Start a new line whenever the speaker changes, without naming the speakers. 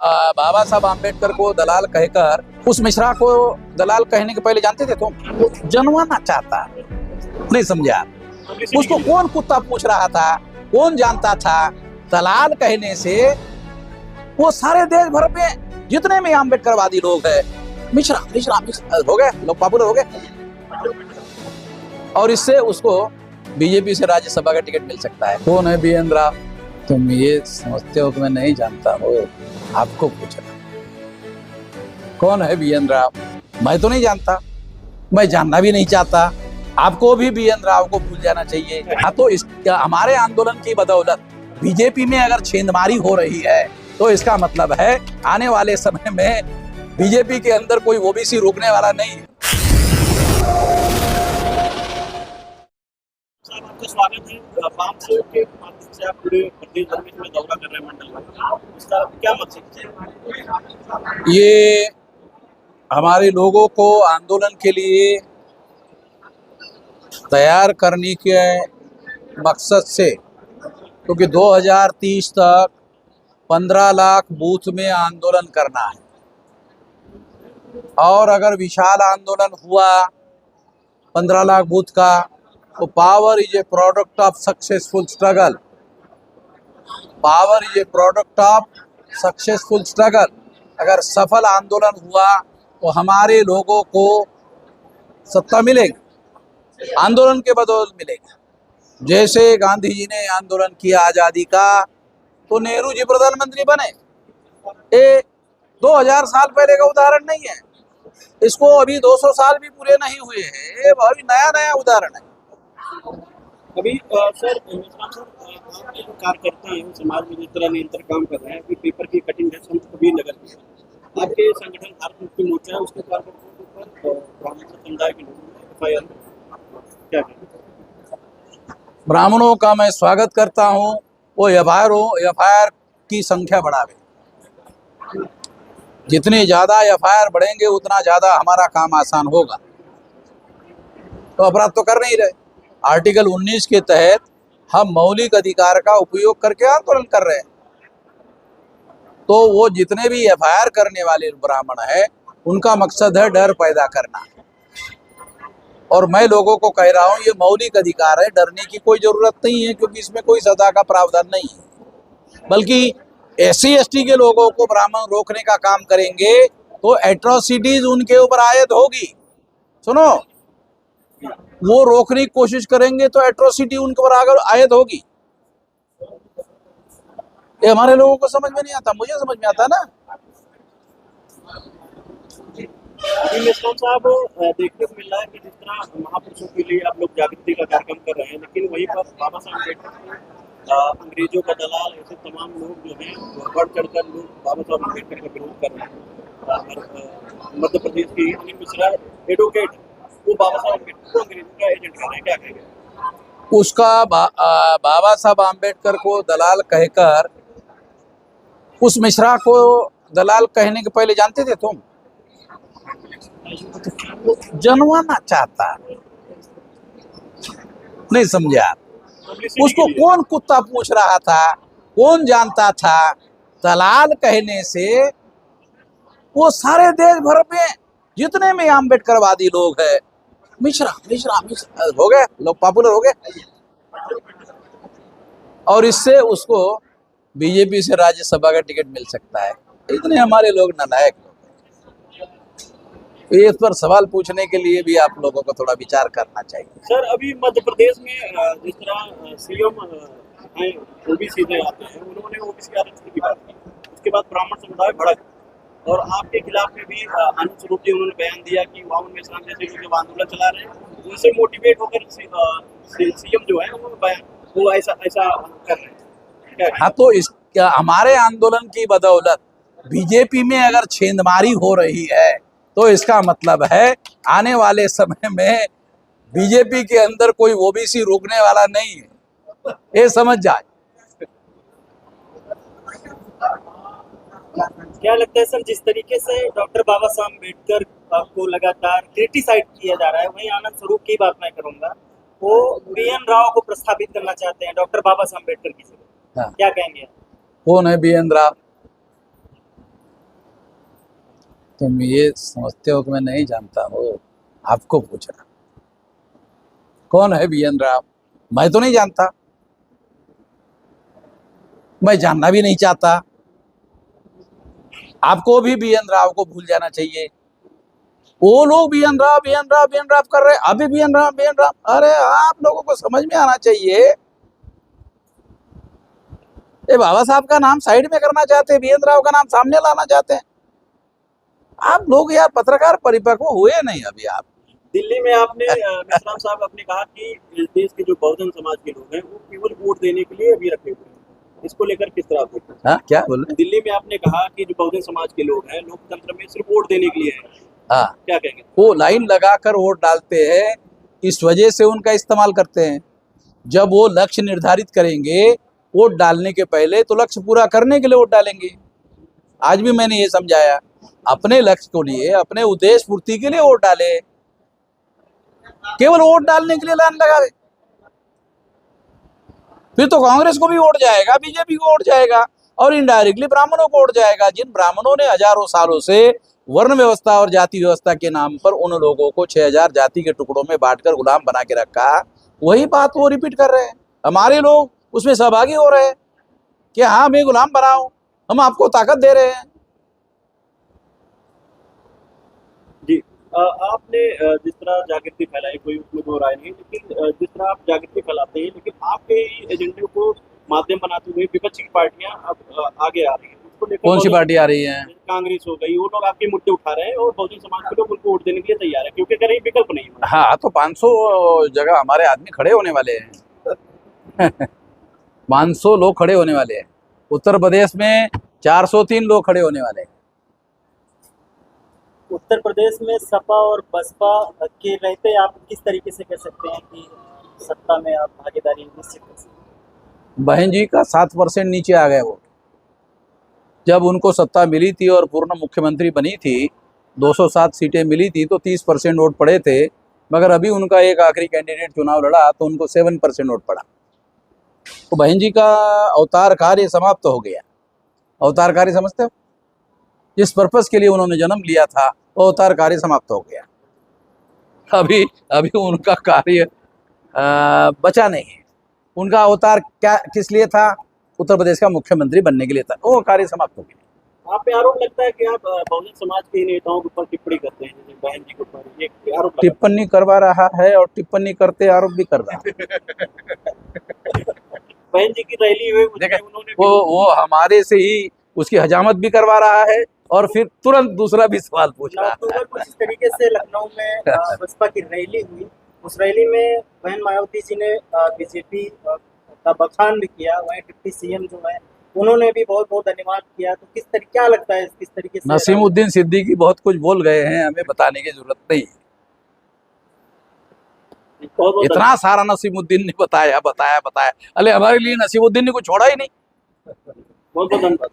बाबा साहब आम्बेडकर को दलाल कहकर उस मिश्रा को दलाल कहने के पहले जानते थे तुम? जनवाना चाहता, नहीं समझे आप? उसको कौन कुत्ता पूछ रहा था? कौन जानता था? दलाल कहने से वो सारे देश भर में जितने में आम्बेडकरवादी लोग हैं मिश्रा मिश्रा मिश्रा हो गए, लोग पॉपुलर हो गए, और इससे उसको बीजेपी से राज्यसभा का टिकट मिल सकता है। कौन है बीएन राव? तुम ये समझते हो कि मैं नहीं जानता हूँ? आपको पूछना कौन है बीएन राव? मैं तो नहीं जानता, मैं जानना भी नहीं चाहता। आपको भी बीएन राव को भूल जाना चाहिए। हाँ, तो इस हमारे आंदोलन की बदौलत बीजेपी में अगर छेंदमारी हो रही है तो इसका मतलब है आने वाले समय में बीजेपी के अंदर कोई ओबीसी रोकने वाला नहीं है।
आपका स्वागत है। वाम से के माध्यम से आप पूरे प्रदेश भर में दौरा कर रहे हैं मंडल में, इसका क्या मकसद है?
ये हमारे लोगों को आंदोलन के लिए तैयार करने के मकसद से, क्योंकि 2030 तक 15 लाख बूथ में आंदोलन करना है, और अगर विशाल आंदोलन हुआ 15 लाख बूथ का तो power is a product of successful struggle. Power is a product of successful struggle. अगर सफल आंदोलन हुआ तो हमारे लोगों को सत्ता मिलेगी, आंदोलन के बदौलत मिलेगी। जैसे गांधी जी ने आंदोलन किया आज़ादी का तो नेहरू जी प्रधानमंत्री बने। ये 2000 साल पहले का उदाहरण नहीं है, इसको अभी 200 साल भी पूरे नहीं हुए हैं, ये अभी नया नया उदाहरण है।
अभी सर आप एक कार्यकर्ता हैं, समाज में जिस तरह निरंतर काम कर रहे हैं, अभी पेपर की कटिंग है संत कबीर नगर की। आपके संगठन भारत मुक्ति मोर्चा है, उसके कार्यकर्ताओं के ऊपर ब्राह्मण समुदाय के लोगों ने एफआईआर क्या करें?
ब्राह्मणों का मैं स्वागत करता हूं, वो एफआईआर की संख्या बढ़ावे। जितने ज़्यादा एफआईआर बढ़ेंगे उतना ज़्यादा हमारा काम आसान होगा। तो अपराध तो कर नहीं रहे। आर्टिकल 19 के तहत हम मौलिक अधिकार का उपयोग करके आंदोलन कर रहे हैं। तो वो जितने भी एफआईआर करने वाले ब्राह्मण हैं उनका मकसद है डर पैदा करना, और मैं लोगों को कह रहा हूँ ये मौलिक अधिकार है, डरने की कोई जरूरत नहीं है, क्योंकि इसमें कोई सजा का प्रावधान नहीं है। बल्कि एससी एसटी के लोगों को ब्राह्मण रोकने का काम करेंगे तो एट्रोसिटीज उनके ऊपर आयद होगी। सुनो, वो रोकने की कोशिश करेंगे तो एट्रोसिटी उनके ऊपर आकर आयद होगी। ये हमारे लोगों को समझ में नहीं आता, मुझे समझ में आता ना।
मिश्रा साहब, देखने को मिल रहा है कि जिस तरह महापुरुषों के लिए आप लोग जागृति का कार्यक्रम कर रहे हैं, लेकिन वहीं पर बाबा साहब अम्बेडकर, अंग्रेजों का दलाल, ऐसे तमाम लोग जो हैं बढ़ चढ़कर लोग बाबा साहब अम्बेडकर का विरोध कर रहे हैं। मध्य प्रदेश की अनिल मिश्रा एडवोकेट, वो बाबा साहब अम्बेडकर को अंग्रेजों का एजेंट कर रहे हैं, क्या कहेंगे?
उसका बाबा साहब आम्बेडकर को दलाल कहकर उस मिश्रा को दलाल कहने के पहले जानते थे तुम? जनवाना चाहता, नहीं समझे आप? उसको कौन कुत्ता पूछ रहा था? कौन जानता था? दलाल कहने से वो सारे देश भर में जितने में आम्बेडकरवादी लोग हैं मिश्रा मिश्रा मिश्रा हो गए, लोग पॉपुलर हो गए, और इससे उसको बीजेपी से राज्यसभा का टिकट मिल सकता है। इतने हमारे लोग नालायक लोग हैं। इस पर सवाल पूछने के लिए भी आप लोगों को थोड़ा विचार करना चाहिए।
सर, अभी मध्य प्रदेश में जिस तरह सीएम हैं ओबीसी से आते हैं, उन्होंने ओबीसी आरक्षण की बात की, उसके बाद ब्राह्मण समुदाय भड़क, और आपके खिलाफ में भी आनंद स्वरूप जी उन्होंने बयान दिया कि वामन मिश्रा जैसे लोग जब आंदोलन चला रहे हैं उनसे मोटिवेट होकर सीएम जो है वो ऐसा कर रहे हैं।
हाँ, तो इस हमारे आंदोलन की बदौलत बीजेपी में अगर छेंदमारी हो रही है तो इसका मतलब है आने वाले समय में बीजेपी के अंदर कोई ओबीसी रोकने वाला नहीं है, ये समझ जाए।
क्या लगता है सर, जिस तरीके से डॉक्टर बाबा साहब अम्बेडकर को लगातार क्रिटिसाइड किया जा रहा है, वहीं आनंद स्वरूप की बात मैं करूंगा, वो बीएन राव को प्रस्थापित करना चाहते हैं डॉक्टर बाबा साहब अम्बेडकर की जगह। क्या कहेंगे?
कौन है बीएन राव? तुम ये समझते हो कि मैं नहीं जानता हूँ? आपको पूछ रहा कौन है बीएन राव? मैं तो नहीं जानता, मैं जानना भी नहीं चाहता। आपको भी बीएन राव को भूल जाना चाहिए। वो लोग BN Rao BN Rao BN Rao कर रहे हैं, अभी बीएन राव बीएन राव। अरे आप लोगों को समझ में आना चाहिए, ये बाबा साहब का नाम साइड में करना चाहते हैं, बीएन राव का नाम सामने लाना चाहते हैं। आप लोग यार पत्रकार परिपक्व हुए नहीं अभी आप।
दिल्ली में आपने मेश्राम साहब आपने कहा कि इस देश के जो बहुजन समाज के लोग हैं वो केवल वोट देने के लिए अभी रखे हुए हैं, इसको लेकर किस तरह आप देखते हैं?
हाँ, क्या बोल रहे
दिल्ली में आपने कहा कि जो बहुजन समाज के लोग हैं लोकतंत्र में सिर्फ वोट देने के लिए है,
हैं? हाँ,
क्या कहेंगे?
वो लाइन लगाकर वोट डालते हैं, इस वजह से उनका इस्तेमाल करते हैं। जब वो लक्ष्य निर्धारित करेंगे वोट डालने के पहले, तो लक्ष्य पूरा करने के लिए वोट डालेंगे। आज भी मैंने ये समझाया, अपने लक्ष्य को लिए, अपने उद्देश्य पूर्ति के लिए वोट डाले, केवल वोट डालने के लिए लाइन लगावे। फिर तो कांग्रेस को भी वोट जाएगा, बीजेपी को वोट जाएगा, और इनडायरेक्टली ब्राह्मणों को वोट जाएगा, जिन ब्राह्मणों ने हजारों सालों से वर्ण व्यवस्था और जाति व्यवस्था के नाम पर उन लोगों को 6000 जाति के टुकड़ों में बांटकर गुलाम बना के रखा। वही बात वो रिपीट कर रहे हैं। हमारे लोग उसमें सहभागी हो रहे हैं कि हाँ, हमें गुलाम बनाओ, हम आपको ताकत दे रहे हैं।
जी आपने जिस तरह जागृति फैलाई, कोई उसमें दो राय नहीं, लेकिन जिस तरह आप जागृति फैलाते हैं, लेकिन आपके एजेंडे को माध्यम बनाते हुए विपक्ष की पार्टियां अब आगे आ रही हैं, उसको लेकर
कौन सी पार्टी आ रही है?
कांग्रेस हो गई, वो लोग आपके मुद्दे उठा रहे हैं और बहुजन समाज के लोग उनको वोट देने के लिए तैयार है, क्योंकि कहीं विकल्प नहीं है।
हाँ, तो 500 जगह हमारे आदमी खड़े होने वाले हैं। 500 लोग खड़े होने वाले हैं। उत्तर प्रदेश में 403 लोग खड़े होने वाले हैं।
उत्तर प्रदेश में सपा और बसपा के रहते आप किस तरीके से कह सकते हैं कि सत्ता में आप भागीदारी निश्चित कर सकते हैं?
बहन जी का 7% नीचे आ गए वोट। जब उनको सत्ता मिली थी और पूर्ण मुख्यमंत्री बनी थी, 207 सीटें मिली थी, तो 30% वोट पड़े थे। मगर अभी उनका एक आखिरी कैंडिडेट चुनाव लड़ा तो उनको 7% वोट पड़ा। तो बहन जी का अवतार कार्य समाप्त हो गया। अवतार कार्य समझते हो? जिस पर्पस के लिए उन्होंने जन्म लिया था, वो अवतार कार्य समाप्त हो गया। अभी अभी उनका कार्य बचा नहीं है। उनका अवतार क्या किस लिए था? उत्तर प्रदेश का मुख्यमंत्री बनने के लिए था, वो कार्य समाप्त हो गया।
आप पे आरोप लगता है कि आप बहुजन समाज के नेताओं के ऊपर टिप्पणी करते हैं, जैसे बहन जी के ऊपर एक आरोप लगा।
टिप्पणी करवा रहा है और टिप्पणी करते आरोप भी कर रहा है।
बहन जी की रैली हुई
देखें,
उन्होंने
वो हमारे से ही उसकी हजामत भी करवा रहा है और फिर तुरंत दूसरा भी सवाल पूछ रहा है।
अक्टूबर को जिस तरीके से लखनऊ में बसपा की रैली हुई, उस रैली में बहन मायावती जी ने बीजेपी का बखान भी किया, वहीं डिप्टी सीएम जो है उन्होंने भी बहुत बहुत धन्यवाद किया। तो क्या लगता है किस तरीके से
नसीमुद्दीन सिद्दीकी बहुत कुछ बोल गए हैं, हमें बताने की जरूरत नहीं।
बहुत
इतना सारा नसीमुद्दीन ने बताया बताया बताया, अरे हमारे लिए नसीमुद्दीन ने कुछ छोड़ा ही नहीं।
बहुत धन्यवाद।